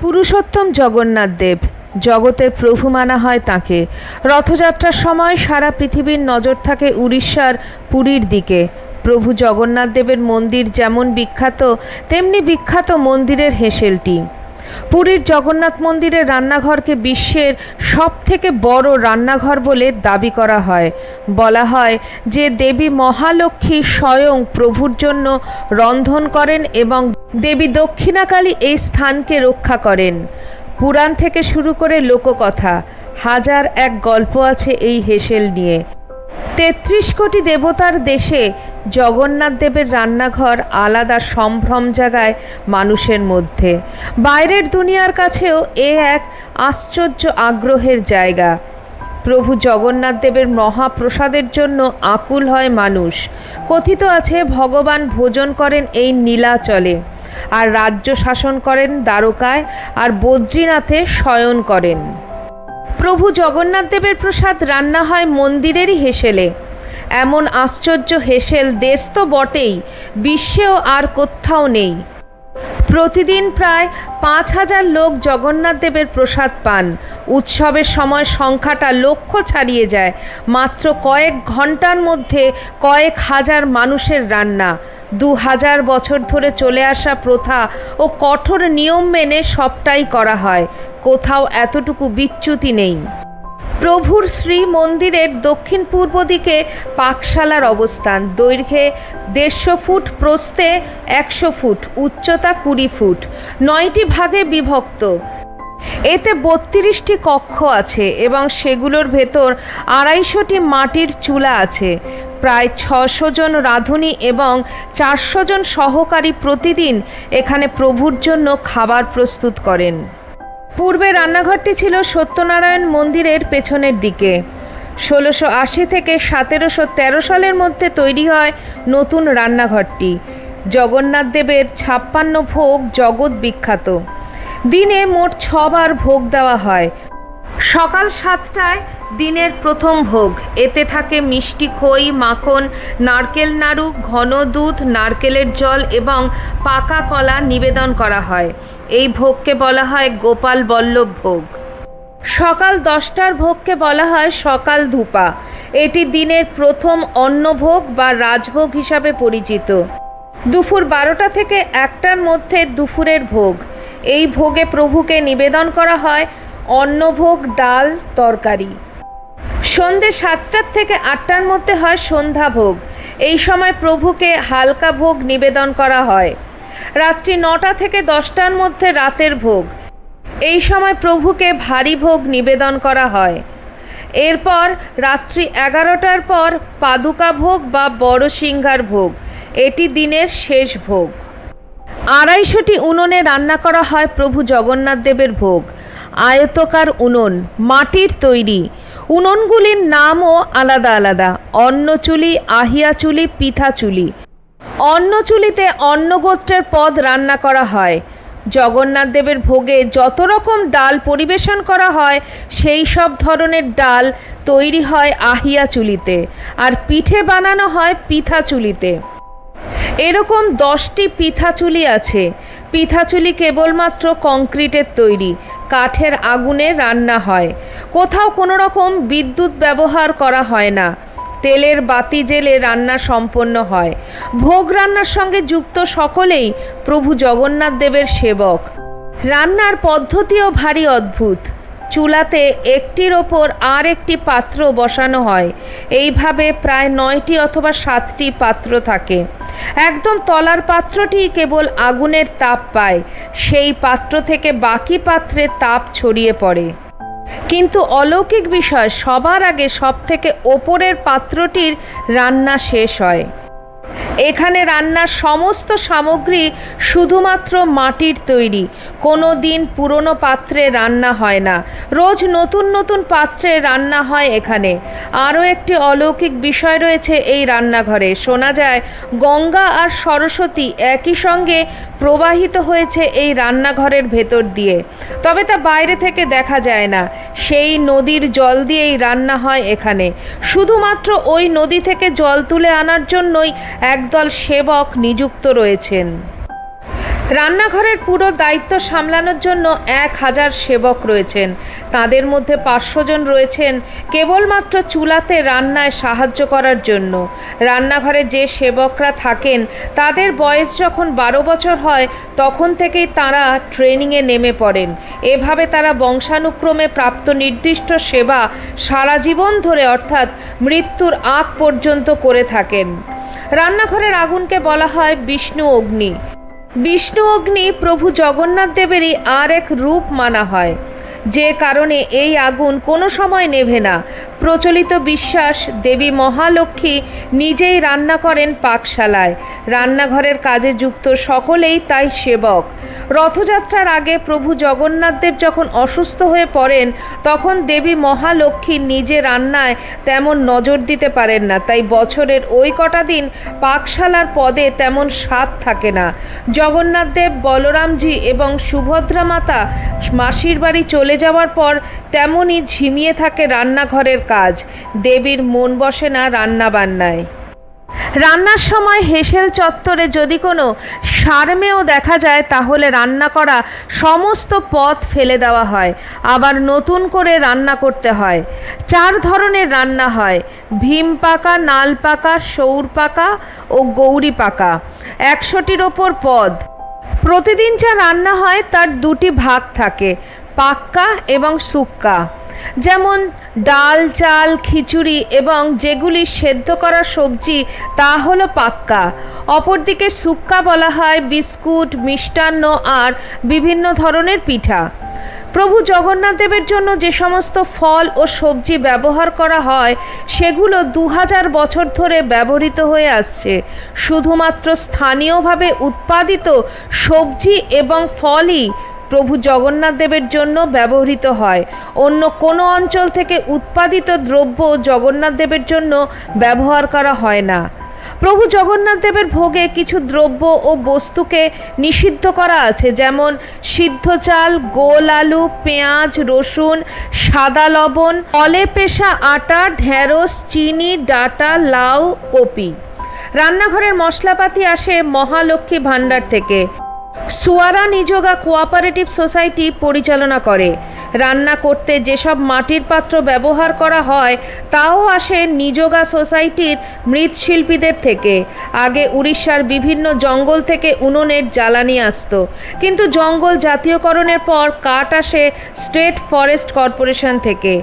পুরুষোত্তম জগন্নাথ দেব জগতের প্রভু মানা হয় তাঁকে। রথযাত্রার সময় সারা পৃথিবীর নজর থাকে উড়িষ্যার পুরীর দিকে। প্রভু জগন্নাথ দেবের মন্দির যেমন বিখ্যাত, তেমনি বিখ্যাত মন্দিরের হেঁসেলটি। পুরীর জগন্নাথ মন্দিরের রান্নাঘরকে বিশ্বের সবথেকে বড় রান্নাঘর বলে দাবি করা হয়। বলা হয় যে দেবী মহালক্ষ্মী স্বয়ং প্রভুর জন্য রন্ধন করেন এবং দেবী দক্ষিণাকালী এই স্থানকে রক্ষা করেন। পুরাণ থেকে শুরু করে লোককথা, হাজার এক গল্প আছে এই হেঁসেল নিয়ে। ৩৩ কোটি দেবতার দেশে জগন্নাথ দেবের রান্নাঘর আলাদা সম্ভ্রম জাগায় মানুষের মধ্যে। বাইরের দুনিয়ার কাছেও এ এক আশ্চর্য আগ্রহের জায়গা। প্রভু জগন্নাথ দেবের মহাপ্রসাদের জন্য আকুল হয় মানুষ। কথিত আছে ভগবান ভোজন করেন এই নীলাচলে, আর রাজ্য শাসন করেন দ্বারকায়, আর বদ্রীনাথে শয়ন করেন। প্রভু জগন্নাথ দেবের প্রসাদ রান্না হয় মন্দিরেরই হেঁসেলে। এমন আশ্চর্য হেঁসেল দেশ তো বটেই, বিশ্বেও আর কোথাও নেই। প্রতিদিন প্রায় ৫,০০০ লোক জগন্নাথ দেবের প্রসাদ পান। উৎসবের সময় সংখ্যাটা লক্ষ ছাড়িয়ে যায়। মাত্র কয়েক ঘন্টার মধ্যে কয়েক হাজার মানুষের রান্না। ২,০০০ বছর ধরে চলে আসা প্রথা ও কঠোর নিয়ম মেনে সবটাই করা হয়। কোথাও এতটুকু বিচ্যুতি নেই। প্রভুর শ্রী মন্দিরের দক্ষিণ পূর্ব দিকে পাকশালার অবস্থান। দৈর্ঘ্যে ১৫০ ফুট, প্রস্থে ১০০ ফুট, উচ্চতা ২০ ফুট, ৯টি ভাগে বিভক্ত। এতে ৩২টি কক্ষ আছে এবং সেগুলোর ভেতর ২৫০টি মাটির চুলা আছে। প্রায় ৬০০ জন রাঁধুনি এবং ৪০০ জন সহকারী প্রতিদিন এখানে প্রভুর জন্য খাবার প্রস্তুত করেন। পূর্বে রান্নাঘরটি ছিল সত্যনারায়ণ মন্দিরের পেছনের দিকে। ১৬৮০ থেকে ১৭১৩ সালের মধ্যে তৈরি হয় নতুন রান্নাঘরটি। জগন্নাথ দেবের ৫৬ ভোগ জগৎ বিখ্যাত। দিনে মোট ৬ বার ভোগ দেওয়া হয়। সকাল ৭টায় দিনের প্রথম ভোগ। এতে থাকে মিষ্টি খই, মাখন, নারকেল নাড়ু, ঘন দুধ, নারকেলের জল এবং পাকা কলা নিবেদন করা হয়। এই ভোগকে বলা হয় গোপাল বল্লভ ভোগ। সকাল ১০টার ভোগকে বলা হয় সকাল ধূপা। এটি দিনের প্রথম অন্নভোগ বা রাজভোগ হিসাবে পরিচিত। দুপুর ১২টা থেকে ১টার মধ্যে দুপুরের ভোগ। এই ভোগে প্রভুকে নিবেদন করা হয় অন্নভোগ, ডাল, তরকারি। সন্ধ্যে ৭টার থেকে ৮টার মধ্যে হয় সন্ধ্যা ভোগ। এই সময় প্রভুকে হালকা ভোগ নিবেদন করা হয়। রাত্রি ৯টা থেকে ১০টার মধ্যে রাতের ভোগ। এই সময় প্রভুকে ভারী ভোগ নিবেদন করা হয়। এরপর রাত্রি ১১টার পর পাদুকা ভোগ বা বড় সিংহার ভোগ। এটি দিনের শেষ ভোগ। ২৫০টি উনুনে রান্না করা হয় প্রভু জগন্নাথ দেবের ভোগ। আয়তকার উনুন, মাটির তৈরি। উনুনগুলির নামও আলাদা আলাদা। অন্নচুলি, আহিয়াচুলি, পিঠাচুলি। অন্নচুলিতে অন্নগোত্রের পদ রান্না করা হয়। জগন্নাথ দেবের ভোগে যত রকম ডাল পরিবেশন করা হয় সেই সব ধরনের ডাল তৈরি হয় আহিয়াচুলিতে, আর পিঠে বানানো হয় পিঠাচুলিতে। এরকম 10টি পিঠাচুলি আছে। পিঠাচুলি কেবলমাত্র কংক্রিটের তৈরি, কাঠের আগুনে রান্না হয়। কোথাও কোনো রকম বিদ্যুৎ ব্যবহার করা হয় না। তেলের বাতি জেলে রান্না সম্পন্ন হয়। ভোগ রান্নার সঙ্গে যুক্ত সকলেই প্রভু জগন্নাথ দেবের সেবক। রান্নার পদ্ধতিও ভারী অদ্ভুত। চুলাতে একটির ওপর আর একটি পাত্র বসানো হয়। এইভাবে প্রায় ৯টি অথবা 7টি পাত্র থাকে। একদম তলার পাত্রটি কেবল আগুনের তাপ পায়। সেই পাত্র থেকে বাকি পাত্রে তাপ ছড়িয়ে পড়ে। কিন্তু অলৌকিক বিষয়, সবার আগে সবথেকে ওপরের পাত্রটির রান্না শেষ হয়। এখানে রান্নার সমস্ত সামগ্রী শুধুমাত্র মাটির তৈরি। কোনো দিন পুরনো পাত্রে রান্না হয় না। রোজ নতুন নতুন পাত্রে রান্না হয় এখানে। আরও একটি অলৌকিক বিষয় রয়েছে এই রান্নাঘরে। শোনা যায় গঙ্গা আর সরস্বতী একই সঙ্গে প্রবাহিত হয়েছে এই রান্নাঘরের ভেতর দিয়ে, তবে তা বাইরে থেকে দেখা যায় না। সেই নদীর জল দিয়েই রান্না হয় এখানে। শুধুমাত্র ওই নদী থেকে জল তুলে আনার জন্যই একদল সেবক নিযুক্ত রয়েছেন। রান্নাঘরের পুরো দায়িত্ব সামলানোর জন্য 1000 সেবক রয়েছেন। তাদের মধ্যে 500 জন রয়েছেন কেবলমাত্র চুলাতে রান্নায় সাহায্য করার জন্য। রান্নাঘরে যে সেবকরা থাকেন তাদের বয়স যখন 12 বছর হয় তখন থেকেই তারা ট্রেনিংয়ে নেমে পড়েন। এভাবে তারা বংশানুক্রমে প্রাপ্ত নির্দিষ্ট সেবা সারা জীবন ধরে অর্থাৎ মৃত্যুর আগ পর্যন্ত করে থাকেন। রান্নাঘরের আগুনকে বলা হয় বিষ্ণু অগ্নি। বিষ্ণু অগ্নি প্রভু জগন্নাথ দেবেরই আর এক রূপ মানা হয়, যে কারণে এই আগুন কোনো সময় নেভে না। প্রচলিত বিশ্বাস দেবী মহালক্ষ্মী নিজেই রান্না করেন পাকশালায়। রান্নাঘরের কাজে যুক্ত সকলেই তাই সেবক। রথযাত্রার আগে প্রভু জগন্নাথ দেব যখন অসুস্থ হয়ে পড়েন তখন দেবী মহালক্ষ্মী নিজে রান্নায় তেমন নজর দিতে পারেন না, তাই বছরের ওই কটা দিন পাকশালার পদে তেমন স্বাদ থাকে না। জগন্নাথ দেব, বলরামজি এবং সুভদ্রা মাতা মাসির বাড়ি চলে যাওয়ার পর তেমনই ঝিমিয়ে থাকে রান্নাঘরের কাজ। দেবীর মন বসে না রান্নাবান্নায়। রান্নার সময় হেসেল চত্বরে যদি কোনো সারমেয় দেখা যায় তাহলে রান্না করা সমস্ত পদ ফেলে দেওয়া হয়, আবার নতুন করে রান্না করতে হয়। 4 ধরনের রান্না হয়: ভীম পাকা, নাল পাকা, সৌর পাকা ও গৌরী পাকা। 100টির ওপর পদ। প্রতিদিন যা রান্না হয় তার 2টি ভাগ থাকে, পাক্কা এবং সুক্কা। যেমন ডাল, চাল, খিচুড়ি এবং যেগুলি সেদ্ধ করা সবজি তা হলো পাক্কা। অপরদিকে সুক্কা বলা হয় বিস্কুট, মিষ্টান্ন আর বিভিন্ন ধরনের পিঠা। প্রভু জগন্নাথ দেবের জন্য যে সমস্ত ফল ও সবজি ব্যবহার করা হয় সেগুলো 2000 বছর ধরে ব্যবহৃত হয়ে আসছে। শুধুমাত্র স্থানীয়ভাবে উৎপাদিত সবজি এবং ফলই প্রভু জগন্নাথ দেবের জন্য ব্যবহৃত হয়। অন্য কোনো অঞ্চল থেকে উৎপাদিত দ্রব্য জগন্নাথ দেবের জন্য ব্যবহার করা হয় না। প্রভু জগন্নাথ দেবের ভোগে কিছু দ্রব্য ও বস্তুকে নিষিদ্ধ করা আছে, যেমন সিদ্ধ চাল, গোল আলু, পেঁয়াজ, রসুন, সাদা লবণ, কলে পেশা আটা, ঢেঁড়স, চিনি, ডাঁটা, লাউ, কপি। রান্নাঘরের মশলাপাতি আসে মহালক্ষ্মী ভাণ্ডার থেকে। সুয়ারা নিযোগা কোঅপারেটিভ সোসাইটি পরিচালনা করে। রান্না করতে যেসব মাটির পাত্র ব্যবহার করা হয় তাও আসে নিযোগা সোসাইটির মৃৎশিল্পীদের থেকে। আগে উড়িষ্যার বিভিন্ন জঙ্গল থেকে উনুনের জ্বালানি আসতো, কিন্তু জঙ্গল জাতীয়করণের পর কাঠ আসে স্টেট ফরেস্ট কর্পোরেশন থেকে।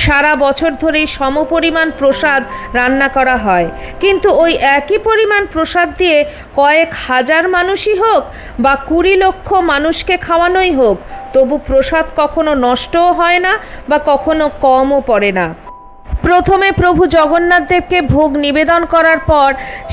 সারা বছর ধরেই সমপরিমাণ প্রসাদ রান্না করা হয়, কিন্তু ওই একই পরিমাণ প্রসাদ দিয়ে কয়েক হাজার মানুষই হোক বা 20 লক্ষ মানুষকে খাওয়ানোই হোক, তবু প্রসাদ কখনো নষ্টও হয় না বা কখনো কমও পড়ে না। প্রথমে প্রভু জগন্নাথ দেবকে ভোগ নিবেদন করার পর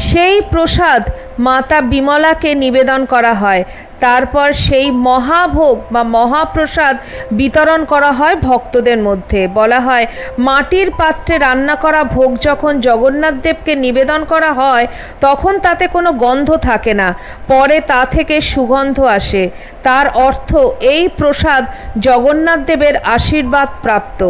সেই প্রসাদ মাতা বিমলাকে নিবেদন করা হয়। তারপর সেই মহাভোগ বা মহাপ্রসাদ বিতরণ করা হয় ভক্তদের মধ্যে। বলা হয় মাটির পাত্রে রান্না করা ভোগ যখন জগন্নাথ দেবকে নিবেদন করা হয় তখন তাতে কোনো গন্ধ থাকে না, পরে তা থেকে সুগন্ধ আসে। তার অর্থ এই প্রসাদ জগন্নাথ দেবের আশীর্বাদ প্রাপ্ত।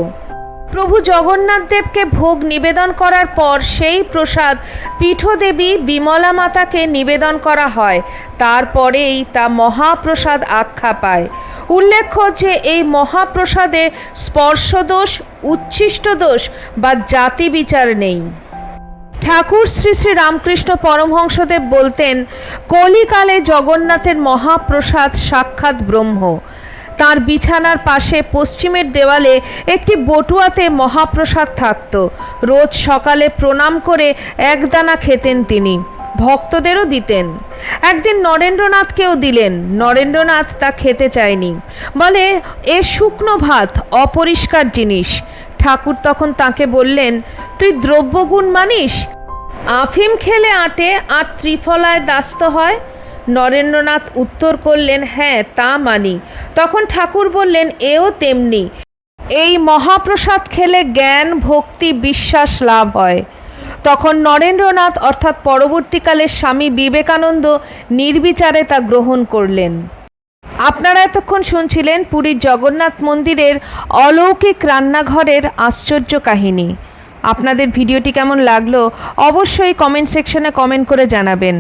প্রভু জগন্নাথ দেবকে ভোগ নিবেদন করার পর সেই প্রসাদ পীঠদেবী বিমলা মাতাকে নিবেদন করা হয়। তারপরেই তা মহাপ্রসাদ আখ্যা পায়। উল্লেখ্য যে এই মহাপ্রসাদে স্পর্শদোষ, উচ্ছিষ্ট দোষ বা জাতি বিচার নেই। ঠাকুর শ্রী শ্রী রামকৃষ্ণ পরমহংসদেব বলতেন, কলিকালে জগন্নাথের মহাপ্রসাদ সাক্ষাৎ ব্রহ্ম। তার বিছানার পাশে পশ্চিমের দেওয়ালে একটি বটুয়াতে মহাপ্রসাদ থাকত। রোজ সকালে প্রণাম করে একদানা খেতেন তিনি, ভক্তদেরও দিতেন। একদিন নরেন্দ্রনাথকেও দিলেন। নরেন্দ্রনাথ তা খেতে চায়নি, বলে এ শুকনো ভাত, অপরিষ্কার জিনিস। ঠাকুর তখন তাকে বললেন, তুই দ্রব্যগুণ মানিস? আফিম খেলে আটে আর ত্রিফলায় দাস্ত হয়। নরেন্দ্রনাথ উত্তর করলেন, হ্যাঁ তা মানি। তখন ঠাকুর বললেন, এও তেমনি। এই মহাপ্রসাদ খেলে জ্ঞান, ভক্তি, বিশ্বাস লাভ হয়। তখন নরেন্দ্রনাথ অর্থাৎ পরবর্তীকালে স্বামী বিবেকানন্দ নির্বিচারে তা গ্রহণ করলেন। আপনারা এতক্ষণ শুনছিলেন পুরীর জগন্নাথ মন্দিরের অলৌকিক রান্নাঘরের আশ্চর্য কাহিনী। আপনাদের ভিডিওটি কেমন লাগলো অবশ্যই কমেন্ট সেকশনে কমেন্ট করে জানাবেন।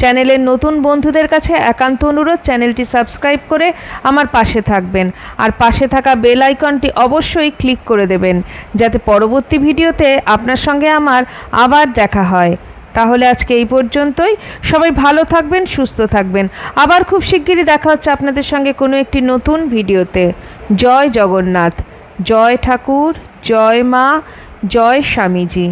চ্যানেলের নতুন বন্ধুদের কাছে একান্ত অনুরোধ, চ্যানেলটি সাবস্ক্রাইব করে আমার পাশে থাকবেন আর পাশে থাকা বেল আইকনটি অবশ্যই ক্লিক করে দেবেন, যাতে পরবর্তী ভিডিওতে আপনার সঙ্গে আমার আবার দেখা হয়। তাহলে আজকে এই পর্যন্তই। সবাই ভালো থাকবেন, সুস্থ থাকবেন। আবার খুব শিগগিরই দেখা হচ্ছে আপনাদের সঙ্গে কোনো একটি নতুন ভিডিওতে। জয় জগন্নাথ, জয় ঠাকুর, জয় মা, জয় স্বামীজি।